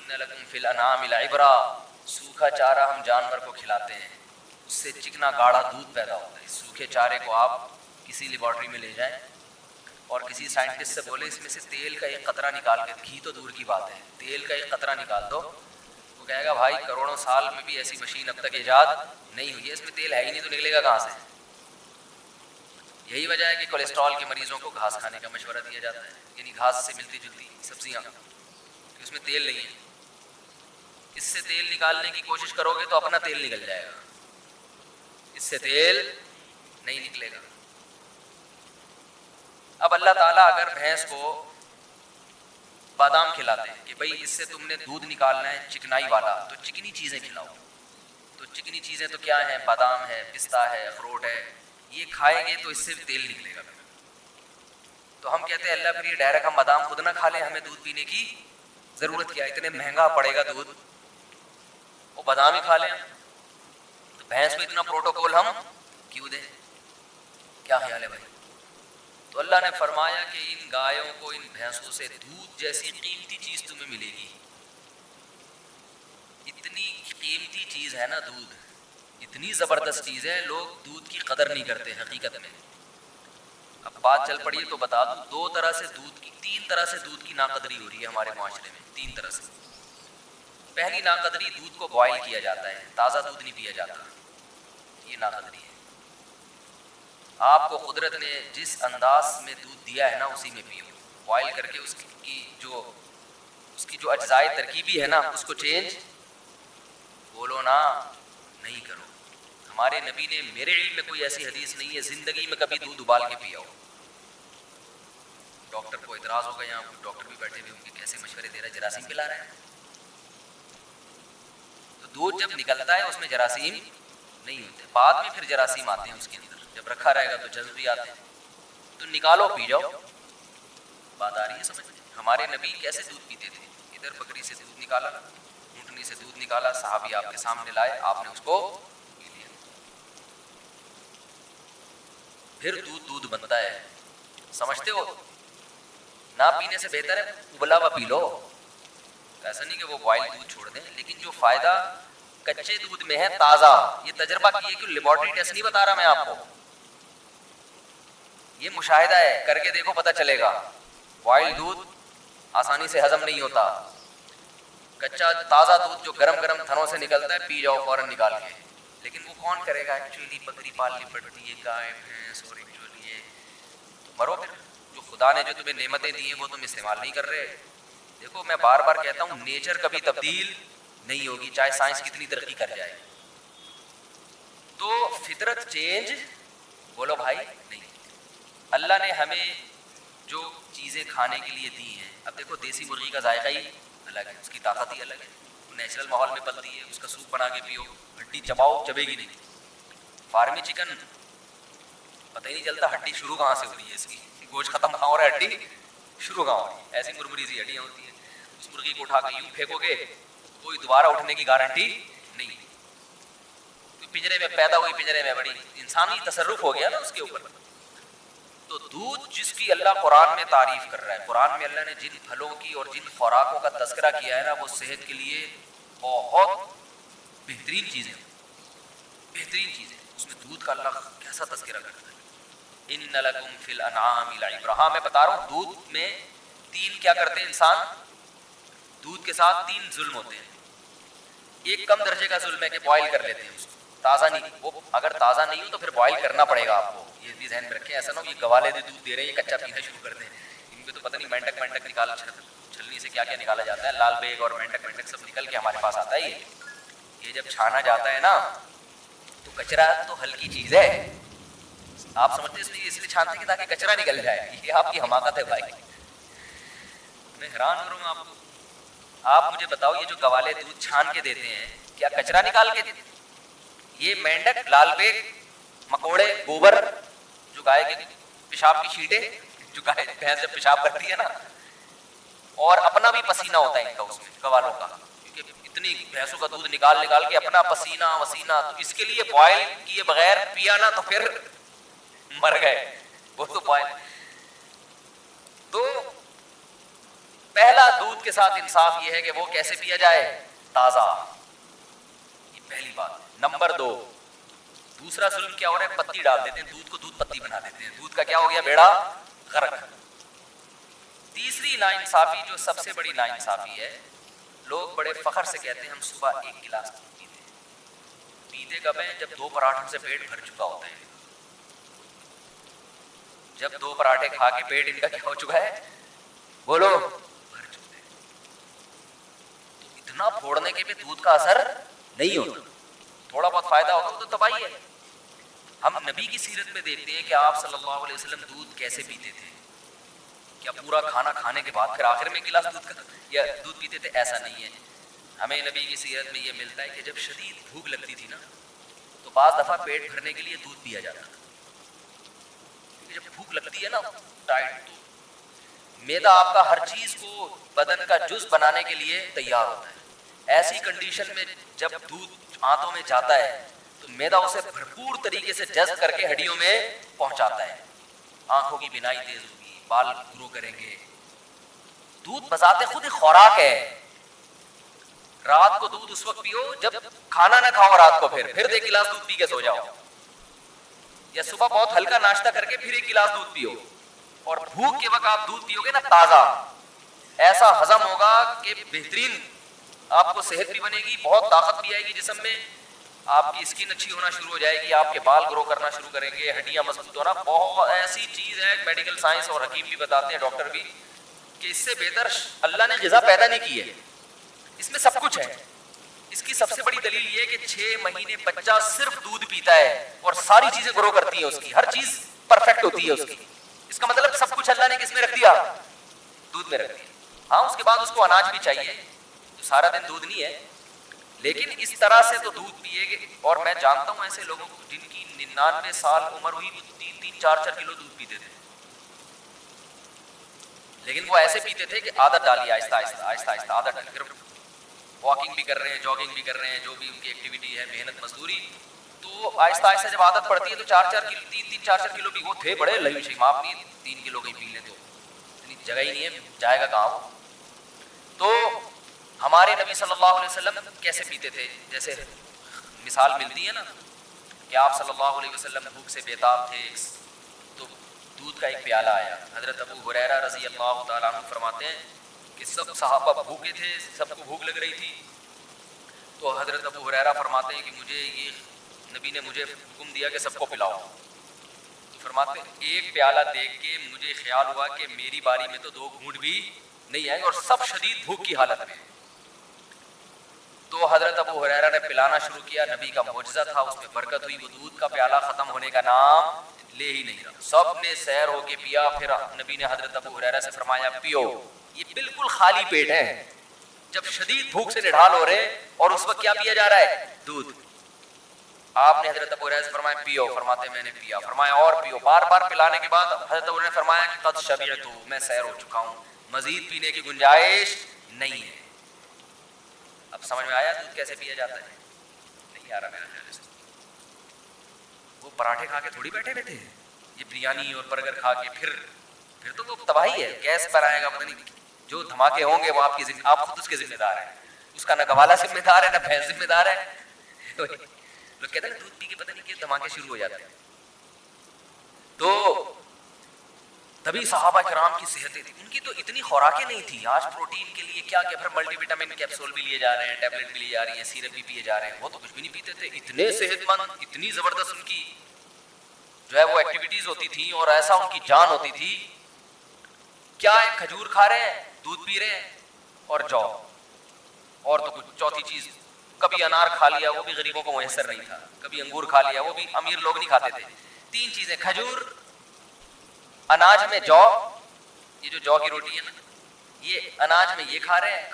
ان لکم فی الانعام لعبرا، سوکھا چارہ ہم جانور کو کھلاتے ہیں، اس سے چکنا گاڑھا دودھ پیدا ہوتا ہے. اس سوکھے چارے کو آپ کسی لیبارٹری میں لے جائیں اور کسی سائنٹسٹ سے بولے اس میں سے تیل کا ایک قطرہ نکال کے، گھی تو دور کی بات ہے، تیل کا ایک قطرہ نکال دو، وہ کہے گا بھائی کروڑوں سال میں بھی ایسی مشین اب تک ایجاد نہیں ہوئی ہے، اس میں تیل ہے ہی نہیں تو نکلے گا کہاں سے. یہی وجہ ہے کہ کولیسٹرول کے مریضوں کو گھاس کھانے کا مشورہ دیا جاتا ہے، یعنی گھاس سے ملتی جلتی سبزیاں، کہ اس میں تیل نہیں ہے. اس سے تیل نکالنے کی کوشش کرو گے تو اپنا تیل نکل جائے گا، اس سے تیل نہیں نکلے گا. اب اللہ تعالیٰ اگر بھینس کو بادام کھلاتے ہیں کہ بھئی اس سے تم نے دودھ نکالنا ہے چکنائی والا تو چکنی چیزیں کھلاؤ، تو چکنی چیزیں تو کیا ہیں؟ بادام ہے، پستہ ہے، اخروٹ ہے، یہ کھائیں گے تو اس سے تیل نکلے گا. تو ہم کہتے ہیں اللہ پھر یہ ڈائریکٹ ہم بادام خود نہ کھا لیں، ہمیں دودھ پینے کی ضرورت کیا ہے؟ اتنے مہنگا پڑے گا دودھ، وہ بادام ہی کھا لیں. تو بھینس میں اتنا پروٹوکول ہم کیوں دیں؟ کیا خیال ہے بھائی؟ تو اللہ نے فرمایا کہ ان گایوں کو، ان بھینسوں سے دودھ جیسی قیمتی چیز تمہیں ملے گی. اتنی قیمتی چیز ہے نا دودھ، اتنی زبردست چیز ہے، لوگ دودھ کی قدر نہیں کرتے حقیقت میں. اب بات چل پڑی تو بتا دوں، دو طرح سے دودھ کی، تین طرح سے دودھ کی ناقدری ہو رہی ہے ہمارے معاشرے میں، تین طرح سے. پہلی ناقدری، دودھ کو بوائل کیا جاتا ہے، تازہ دودھ نہیں پیا جاتا، یہ ناقدری ہے. آپ کو قدرت نے جس انداز میں دودھ دیا ہے نا اسی میں پیو، بوائل کر کے اس کی جو اجزائے ترکیبی ہے نا اس کو چینج بولو نا نہیں کرو. ہمارے نبی نے، میرے علم میں کوئی ایسی حدیث نہیں ہے زندگی میں کبھی دودھ ابال کے پیا ہو. ڈاکٹر کو اعتراض ہوگا، یہاں ڈاکٹر بھی بیٹھے ہوئے ہوں گے، کیسے مشورے دے رہا ہے، جراثیم پلا رہا ہے. تو دودھ جب نکلتا ہے اس میں جراثیم نہیں ہوتے، بعد میں پھر جراثیم آتے ہیں اس کے اندر، جب رکھا رہے گا تو جذب بھی آتے ہیں. تو نکالو پی جاؤ. بات آ رہی ہے سمجھ میں؟ ہمارے نبی کیسے دودھ پیتے تھے؟ ادھر بکری سے دودھ نکالا، اونٹنی سے دودھ نکالا، صحابی آپ کے سامنے لائے، آپ نے اس کو پی لیا. پھر دودھ بنتا ہے، سمجھتے ہو؟ نہ پینے سے بہتر ہے ابلا ہوا پی لو. ایسا نہیں کہ وہ بوائل دودھ چھوڑ دیں، لیکن جو فائدہ کچے دودھ میں ہے تازہ، یہ تجربہ کیے کہ لیبارٹری ٹیسٹ نہیں بتا رہا میں آپ کو، یہ مشاہدہ ہے، کر کے دیکھو پتہ چلے گا. بوائل دودھ آسانی سے ہضم نہیں ہوتا، کچا تازہ دودھ جو گرم گرم تھنوں سے نکلتا ہے پی جاؤ فوراً نکال کے. لیکن وہ کون کرے گا؟ ایکچولی بکری پالنی پڑتی ہے، گائے بھینس، اور ایکچولی یہ مرو پھر. جو خدا نے جو تمہیں نعمتیں دی ہیں وہ تم استعمال نہیں کر رہے. دیکھو میں بار بار کہتا ہوں نیچر کبھی تبدیل نہیں ہوگی چاہے سائنس کتنی ترقی کر جائے. تو فطرت چینج بولو بھائی نہیں. اللہ نے ہمیں جو چیزیں کھانے کے لیے دی ہیں، اب دیکھو دیسی مرغی کا ذائقہ ہی الگ ہے، اس کی طاقت ہی الگ ہے، نیچرل ماحول میں پلتی ہے، اس کا سوپ بنا کے پیو، ہڈی چباؤ چبے گی نہیں. فارمی چکن پتہ ہی نہیں چلتا ہڈی شروع کہاں سے ہو رہی ہے، اس کی گوشت ختم کہاں ہو رہا ہے، ہڈی شروع کہاں ہو رہی ہے. ایسی مرمری سی ہڈیاں ہوتی ہیں، اس مرغی کو اٹھا کے یوں پھینکو گے کوئی دوبارہ اٹھنے کی گارنٹی نہیں. پنجرے میں پیدا ہوئی، پنجرے میں بڑی، انسانی تصرف ہو گیا نا اس کے اوپر. تو دودھ جس کی اللہ قرآن میں تعریف کر رہا ہے، قرآن میں اللہ نے جن پھلوں کی اور جن خوراکوں کا تذکرہ کیا ہے نا وہ صحت کے لیے بہت بہترین چیزیں، بہترین چیزیں. اس میں دودھ کا اللہ کیسا تذکرہ کرتا ہے. ان لکم فی الانعام لعبرہ. ہاں میں بتا رہا ہوں دودھ میں تین کیا کرتے ہیں انسان، دودھ کے ساتھ تین ظلم ہوتے ہیں. ایک کم درجے کا ظلم ہے کہ بوائل کر لیتے ہیں اس کو، تازہ نہیں، وہ اگر تازہ نہیں ہو تو پھر بوائل کرنا پڑے گا آپ کو. یہ بھی ذہن میں رکھیں، ایسا نہ ہو یہ گوالے دے دودھ دے رہے ہیں یہ کچا پینا شروع کر دیں، ان پہ تو پتہ نہیں مینڈک مینڈک نکالا، چھلنی سے کیا کیا نکالا جاتا ہے، لال بیگ اور مینڈک مینڈک سب نکل کے ہمارے پاس آتا ہے. یہ جب چھانا جاتا ہے نا تو کچرا تو ہلکی چیز ہے، آپ سمجھتے اس لیے چھانتے ہیں تاکہ کچرا نکل جائے. یہ آپ کی حماقت ہے بھائی، میں حیران ہو رہا ہوں آپ کو. آپ مجھے بتاؤ یہ جو گوالے دودھ چھان کے دیتے ہیں کیا کچرا نکال کے دیتے؟ یہ مینڈک، لال بیگ، مکوڑے، گوبر، جو گائے کے پیشاب کی شیٹیں، جو گائے بھینس جب پیشاب کرتی ہے نا، اور اپنا بھی پسینہ ہوتا ہے ان کا اس میں گوالوں کا، کیونکہ اتنی بھینسوں کا دودھ نکال کے اپنا پسینہ وسینہ، تو اس کے لیے بوائل کیے بغیر پیا نا تو پھر مر گئے. وہ تو بوائل. تو پہلا دودھ کے ساتھ انصاف یہ ہے کہ وہ کیسے پیا جائے؟ تازہ. یہ پہلی بات. نمبر 2، دوسرا ظلم کیا ہو رہا ہے؟ پتی ڈال دیتے ہیں دودھ کو، دودھ پتی بنا دیتے ہیں، دودھ کا کیا ہو گیا؟ بیڑا غرق. تیسری ناانصافی جو سب سے بڑی ناانصافی ہے، لوگ بڑے فخر سے کہتے ہیں ہم صبح 1 گلاس دودھ پیتے ہیں. پیتے کب ہیں؟ جب 2 پراٹھوں سے پیٹ بھر چکا ہوتا ہے. جب 2 پراٹھے کھا کے پیٹ ان کا کیا ہو چکا ہے؟ بولو، بھر چکا ہے. تو اتنا پھوڑنے کے بھی دودھ کا اثر نہیں ہوتا. تھوڑا بہت فائدہ ہوگا وہ تو تباہی ہے. ہم نبی کی سیرت میں دیکھتے ہیں کہ آپ صلی اللہ علیہ وسلم دودھ کیسے پیتے تھے. کیا پورا کھانا کھانے کے بعد پھر آخر میں گلاس دودھ کا یا دودھ پیتے تھے؟ ایسا نہیں ہے. ہمیں نبی کی سیرت میں یہ ملتا ہے کہ جب شدید بھوک لگتی تھی نا تو بعض دفعہ پیٹ بھرنے کے لیے دودھ پیا جاتا تھا. کیونکہ جب بھوک لگتی ہے نا ٹائٹ، تو معدہ آپ کا ہر چیز کو بدن کا جز بنانے کے لیے تیار ہوتا ہے. ایسی کنڈیشن میں جب دودھ آنتوں میں جاتا ہے تو معدہ اسے بھرپور طریقے سے جذب کر کے ہڈیوں میں پہنچاتا ہے. آنکھوں کی بینائی تیز ہوگی، بال گرو کریں گے. دودھ بذات خود ایک خوراک ہے. رات کو دودھ اس وقت پیو جب کھانا نہ کھاؤ، رات کو پھر 1 گلاس دودھ پی کے سو جاؤ، یا صبح بہت ہلکا ناشتہ کر کے پھر 1 گلاس دودھ پیو. اور بھوک کے وقت آپ دودھ پیو گے نا تازہ، ایسا ہضم ہوگا کہ بہترین آپ کو صحت بھی بنے گی، بہت طاقت بھی آئے گی جسم میں، آپ کی اسکن اچھی ہونا شروع ہو جائے گی، آپ کے بال گرو کرنا شروع کریں گے، ہڈیاں مضبوط ہونا. بہت ایسی چیز ہے، میڈیکل سائنس اور حکیم بھی بتاتے ہیں، ڈاکٹر بھی، کہ اس سے بہتر اللہ نے غذا پیدا نہیں کی ہے. اس میں سب کچھ ہے. اس کی سب سے بڑی دلیل یہ ہے کہ 6 مہینے بچہ صرف دودھ پیتا ہے اور ساری چیزیں گرو کرتی ہیں، اس کی ہر چیز پرفیکٹ ہوتی ہے اس کی. اس کا مطلب سب کچھ اللہ نے کس میں رکھ دیا؟ دودھ میں رکھ دیا. ہاں اس کے بعد اس کو اناج بھی چاہیے، تو سارا دن دودھ نہیں ہے، لیکن اس طرح سے تو دودھ پیے گے. اور میں جانتا ہوں ایسے لوگوں کو جن کی 99 سال عمر ہوئی، وہ 3-3 4-4 کلو دودھ پیتے تھے. لیکن وہ ایسے پیتے تھے کہ عادت ڈالی، آہستہ آہستہ آہستہ آہستہ عادت ڈالی. پھر واکنگ بھی کر رہے ہیں، جاگنگ بھی کر رہے ہیں، جو بھی ان کی ایکٹیویٹی ہے، محنت مزدوری، تو آہستہ آہستہ جب عادت پڑتی ہے تو 3-3 4-4 کلو بھی. وہ تھے بڑے لہو شیم، آپ بھی 3 کلو کا ہی پی لیں تو اتنی جگہ ہی نہیں ہے، جائے گا کہاں وہ. تو ہمارے نبی صلی اللہ علیہ وسلم کیسے پیتے تھے؟ جیسے مثال ملتی ہے نا کہ آپ صلی اللہ علیہ وسلم بھوک سے بیتاب تھے، تو دودھ کا ایک پیالہ آیا. حضرت ابو ہریرہ رضی اللہ تعالیٰ عنہ فرماتے ہیں کہ سب صحابہ بھوکے تھے، سب کو بھوک لگ رہی تھی. تو حضرت ابو ہریرہ فرماتے ہیں کہ مجھے یہ نبی نے مجھے حکم دیا کہ سب کو پلاؤ. تو فرماتے ہیں ایک پیالہ دیکھ کے مجھے خیال ہوا کہ میری باری میں تو 2 گھونٹ بھی نہیں آئے، اور سب شدید بھوک کی حالت میں. تو حضرت ابو ہریرہ نے پلانا شروع کیا. نبی کا معجزہ تھا، اس میں برکت ہوئی. وہ دودھ کا پیالہ ختم ہونے کا نام لے ہی نہیں رہا. سب نے سیر ہو کے پیا. پھر نبی نے حضرت ابو ہریرہ سے فرمایا پیو. یہ بالکل خالی پیٹ ہے، جب شدید بھوک سے نڈھال ہو رہے، اور اس وقت کیا پیا جا رہا ہے؟ دودھ. آپ نے حضرت ابو ہریرہ سے فرمایا پیو. فرماتے میں نے پیا. فرمایا اور پیو. بار بار پلانے کے بعد حضرت ابو ہریرہ نے فرمایا کہ قد شبعت، میں سیر ہو چکا ہوں، مزید پینے کی گنجائش نہیں ہے. اب سمجھ میں آیا دودھ کیسے پیا جاتا ہے؟ نہیں آ رہا میرا خیال سے. وہ پراٹھے کھا کے تھوڑی بیٹھے ہوئے تھے، یہ بریانی اور برگر کھا کے پھر تو وہ تباہی ہے. گیس پر آئے گا، پتہ نہیں جو دھماکے ہوں گے وہ آپ خود اس کے ذمہ دار ہیں. اس کا نہ گوالا ذمہ دار ہے، نہ بھینس ذمہ دار ہے. لوگ کہتے ہیں نا دودھ پی کے پتہ نہیں کہ دھماکے شروع ہو جاتے ہیں. تو تبھی صحابہ کرام کی صحتیں تھی، ان کی تو اتنی خوراکیں نہیں تھی. آج پروٹین کے لیے کیا پھر ملٹی وٹامن کیپسول بھی لیے جا رہے ہیں، ٹیبلٹ بھی لی جا رہی ہیں، سیرپ بھی پیے جا رہے ہیں. وہ تو کچھ بھی نہیں پیتے تھے. اتنے صحت مند، اتنی زبردست ان کی جو ہے وہ ایکٹیویٹیز ہوتی تھی، اور ایسا ان کی جان ہوتی تھی. کیا ہے؟ کھجور کھا رہے ہیں، دودھ پی رہے ہیں، اور جو اور تو کچھ چوتھی چیز، کبھی انار کھا لیا، وہ بھی غریبوں کو میسر نہیں تھا. کبھی انگور کھا لیا، وہ بھی امیر لوگ نہیں کھاتے تھے. 3 چیزیں، کھجور، اناج میں جو، یہ جو کی روٹی ہے نا، یہ اناج میں یہ کھا رہے ہیں.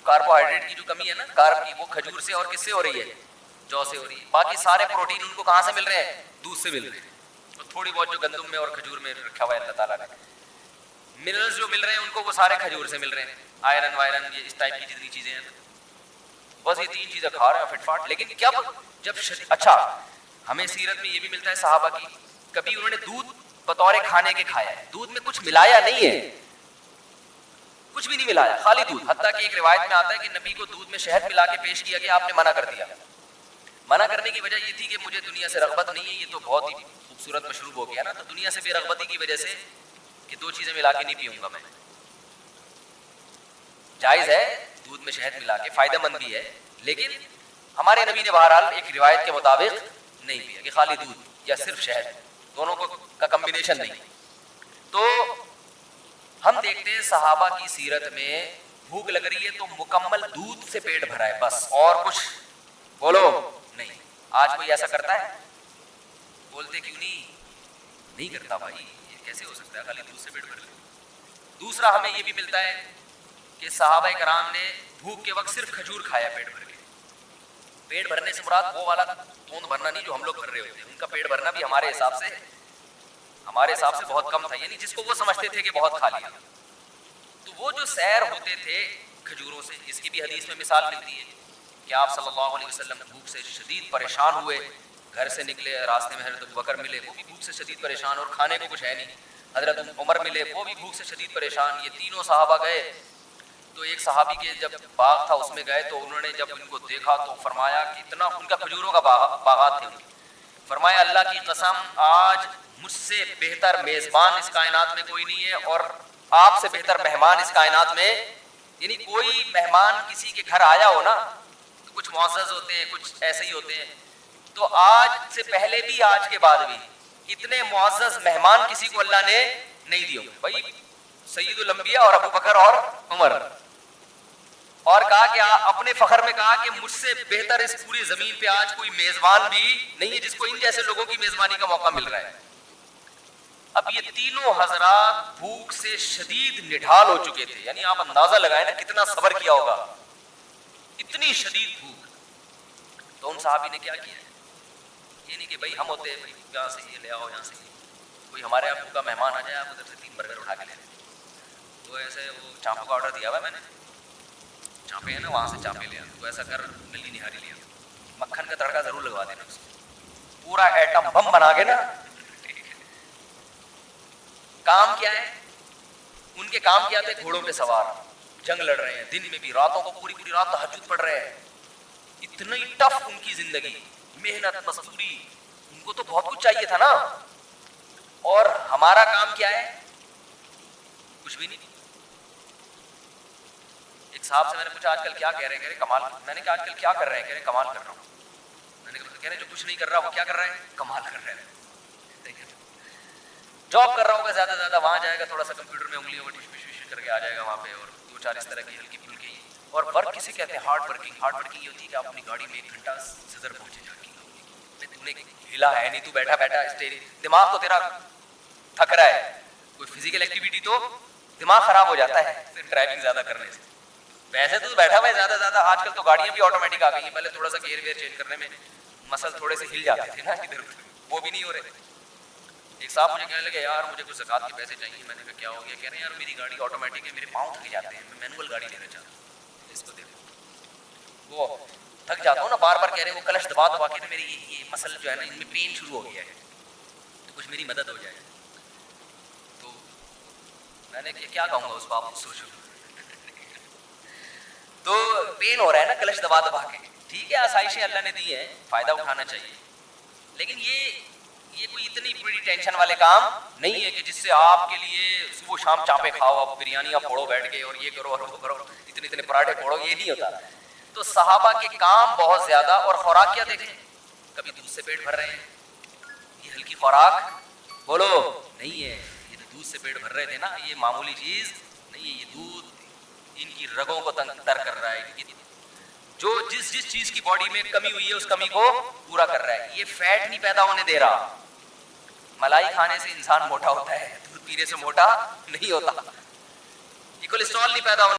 کاربوہائیڈریٹ کی جو کمی ہے نا، کارب کی، وہ کھجور سے اور کس سے ہو رہی ہے؟ جو سے ہو رہی ہے. باقی سارے پروٹین ان کو کہاں سے مل رہے ہیں؟ دودھ سے مل رہے ہیں. اور تھوڑی بہت جو گندم میں اور کھجور میں رکھا ہوا ہے اللہ تعالیٰ نے، منرلز جو مل رہے ہیں ان کو وہ سارے کھجور سے مل رہے ہیں. آئرن وائرن، یہ اس ٹائپ کی جتنی چیزیں ہیں، بس یہ 3 چیزیں کھا رہے ہیں فٹ فاٹ. لیکن جب اچھا، ہمیں سیرت میں یہ بھی ملتا ہے صحابہ کی، کبھی انہوں نے دودھ بطور کھانے کے کھایا ہے، دودھ میں کچھ ملایا نہیں ہے، کچھ بھی نہیں ملایا, خالی دودھ. حتیٰ کہ ایک روایت میں آتا ہے کہ نبی کو دودھ میں شہد ملا کے پیش کیا گیا, آپ نے منع کر دیا. منع کرنے کی وجہ یہ تھی کہ مجھے دنیا سے رغبت نہیں ہے, یہ تو بہت ہی خوبصورت مشروب ہو گیا نا, تو دنیا سے بے رغبتی کی وجہ سے کہ دو چیزیں ملا کے نہیں پیوں گا میں. جائز ہے دودھ میں شہد ملا کے, فائدہ مند بھی ہے, لیکن ہمارے نبی نے بہرحال ایک روایت کے مطابق نہیں پیا کہ خالی دودھ یا صرف شہد, دونوں کا کمبینیشن نہیں. تو ہم دیکھتے ہیں صحابہ کی سیرت میں بھوک لگ رہی ہے تو مکمل دودھ سے پیٹ بھرا ہے بس, اور کچھ بولو نہیں. آج کوئی ایسا کرتا ہے؟ بولتے کیوں نہیں کرتا بھائی, یہ کیسے ہو سکتا ہے خالی دودھ سے پیٹ بھر لے. دوسرا ہمیں یہ بھی ملتا ہے کہ صحابہ کرام نے بھوک کے وقت صرف کھجور کھایا پیٹ بھر کے. پیٹ بھرنے سے مراد وہ والا توند بھرنا نہیں جو ہم لوگ بھر رہے ہوتے ہیں, ان کا پیٹ بھرنا بھی ہمارے حساب سے بہت کم تھا, یعنی جس کو وہ سمجھتے تھے کہ بہت کھا لیا. تو وہ جو سیر ہوتے تھے کھجوروں سے, اس کی بھی حدیث میں مثال ملتی ہے کہ آپ صلی اللہ علیہ وسلم بھوک سے شدید پریشان ہوئے, گھر سے نکلے, راستے میں حضرت ابوبکر ملے, وہ بھی بھوک سے شدید پریشان اور کھانے کو کچھ ہے نہیں. حضرت عمر ملے, وہ بھی بھوک سے شدید پریشان. یہ تینوں صحابہ گئے تو ایک صحابی کے جب باغ تھا اس میں گئے تو انہوں نے جب ان کو دیکھا تو فرمایا کہ اتنا, ان کا کھجوروں کا باغات تھے, فرمایا اللہ کی قسم آج مجھ سے بہتر میزبان اس کائنات میں کوئی نہیں ہے, اور آپ سے بہتر مہمان اس کائنات میں, یعنی کوئی مہمان کسی کے گھر آیا ہو نا تو کچھ معزز ہوتے ہیں, کچھ ایسے ہی ہوتے ہیں, تو آج سے پہلے بھی آج کے بعد بھی اتنے معزز مہمان کسی کو اللہ نے نہیں دیے ہوں. بھائی سید الانبیاء اور ابو بکر اور عمر, اور کہا کہ اپنے فخر میں کہا کہ مجھ سے بہتر اس پوری زمین پہ آج کوئی میزبان بھی نہیں ہے جس کو ان جیسے لوگوں کی میزبانی کا موقع مل رہا ہے. اب یہ تینوں حضرات بھوک سے شدید نڈھال ہو چکے تھے, یعنی آپ اندازہ لگائیں نا کتنا صبر کیا ہوگا, اتنی شدید بھوک. تو ان صحابی نے کیا کیا, یہ نہیں کہ بھائی ہم ہوتے ہیں یہاں سے یہ لے آؤ, یہاں سے کوئی ہمارے یہاں بھوکا مہمان آ جائے آپ ادھر سے 3 برگر اٹھا کے لے, تو ایسے وہ چانپوں کا آرڈر دیا ہوا میں نے, چانپے ہیں نا وہاں سے چانپے لے آ, تو ایسا کر ملی نہاری لے آ, مکھن کا تڑکا ضرور لگوا دینا اس کو, پورا ایٹم بم بنا کے نا. کام کیا ہے ان کے, کام کیا تھے گھوڑوں پہ سوار, جنگ لڑ رہے ہیں, دن میں بھی راتوں کو پوری رات تہجد پڑھ رہے ہیں. اتنی ٹف ان کی زندگی, محنت مزدوری, ان کو تو بہت کچھ چاہیے تھا نا. اور ہمارا کام کیا ہے, کچھ بھی نہیں. ایک صاحب سے میں نے پوچھا آج کل کیا کہہ رہے ہیں, کہہ رہے کمال. میں نے کہا آج کل کیا کر رہے ہیں, کہہ رہے کمال کر رہا ہوں. میں نے کہا کہہ رہے جو کچھ نہیں کر رہا وہ کیا کر رہا ہے, کمال کر رہا ہے. جاب کر رہا ہوگا زیادہ زیادہ, وہاں جائے گا تھوڑا سا کمپیوٹر میں انگلیوں کو ٹش کر کے آ جائے گا وہاں پہ, اور 2-4 اس طرح کی ہلکی پھلکی. اور ورک کسے کہتے ہیں, ہارڈ ورکنگ. ہارڈ ورکنگ یہ ہوتی ہے کہ آپ اپنی گاڑی میں 1 گھنٹہ صدر پہنچے جا کے, تو نے ہلا ہے نہیں, تو بیٹھا دماغ تو تیرا تھک رہا ہے. کوئی فزیکل ایکٹیویٹی تو دماغ خراب ہو جاتا ہے صرف ڈرائیونگ زیادہ کرنے سے. ویسے تو بیٹھا ہوا ہے زیادہ. آج کل تو گاڑیاں بھی آٹومیٹک آ گئی ہیں, پہلے تھوڑا سا گیئر ویئر چینج کرنے میں مسل تھوڑے سے ہل جاتے تھے نا ادھر ادھر, وہ بھی نہیں ہو رہے. ایک صاحب مجھے کہنے لگے یار مجھے کچھ زکات کے پیسے چاہیے. میں نے کہا کیا ہو گیا, کہہ رہے ہیں یار میری گاڑی آٹومیٹک ہے, میرے پاؤں تھک جاتے ہیں, میں مینول گاڑی لینا چاہتا ہوں, اس کو دے دو. وہ تھک جاتا ہوں نا بار بار, کہہ رہے ہیں وہ کلش دبا کے نا میری یہ مسل جو ہے نا ان میں پین شروع ہو گیا ہے, تو کچھ میری مدد ہو جائے. تو میں نے کیا کہوں گا اس بات کو, سوچو. تو پین ہو رہا ہے نا کلش دبا کے, ٹھیک ہے آسائشیں اللہ نے دی ہیں, فائدہ اٹھانا چاہیے, لیکن یہ کوئی اتنی بڑی ٹینشن والے کام نہیں ہے کہ جس سے آپ کے لیے صبح شام چانپے کھاؤ, آپ بریانیاں پھوڑو بیٹھ کے, اور یہ کرو اور وہ کرو, اتنے پراٹھے پھوڑو, یہ نہیں ہوتا. تو صحابہ کے کام بہت زیادہ, اور خوراک کیا دیکھیں, کبھی دودھ سے پیٹ بھر رہے ہیں, یہ ہلکی خوراک بولو نہیں ہے. یہ تو دودھ سے پیٹ بھر رہے تھے نا, یہ معمولی چیز نہیں ہے. یہ دودھ ان کی رگوں کو تر کر رہا ہے, جو جس چیز کی باڈی میں کمی ہوئی ہے اس کمی کو پورا کر رہا ہے. یہ فیٹ نہیں پیدا ہونے دے رہا. ملائی کھانے سے انسان موٹا ہوتا ہے, دودھ پینے سے موٹا نہیں ہوتا. یہ کولیسٹرول نہیں پیدا ہونے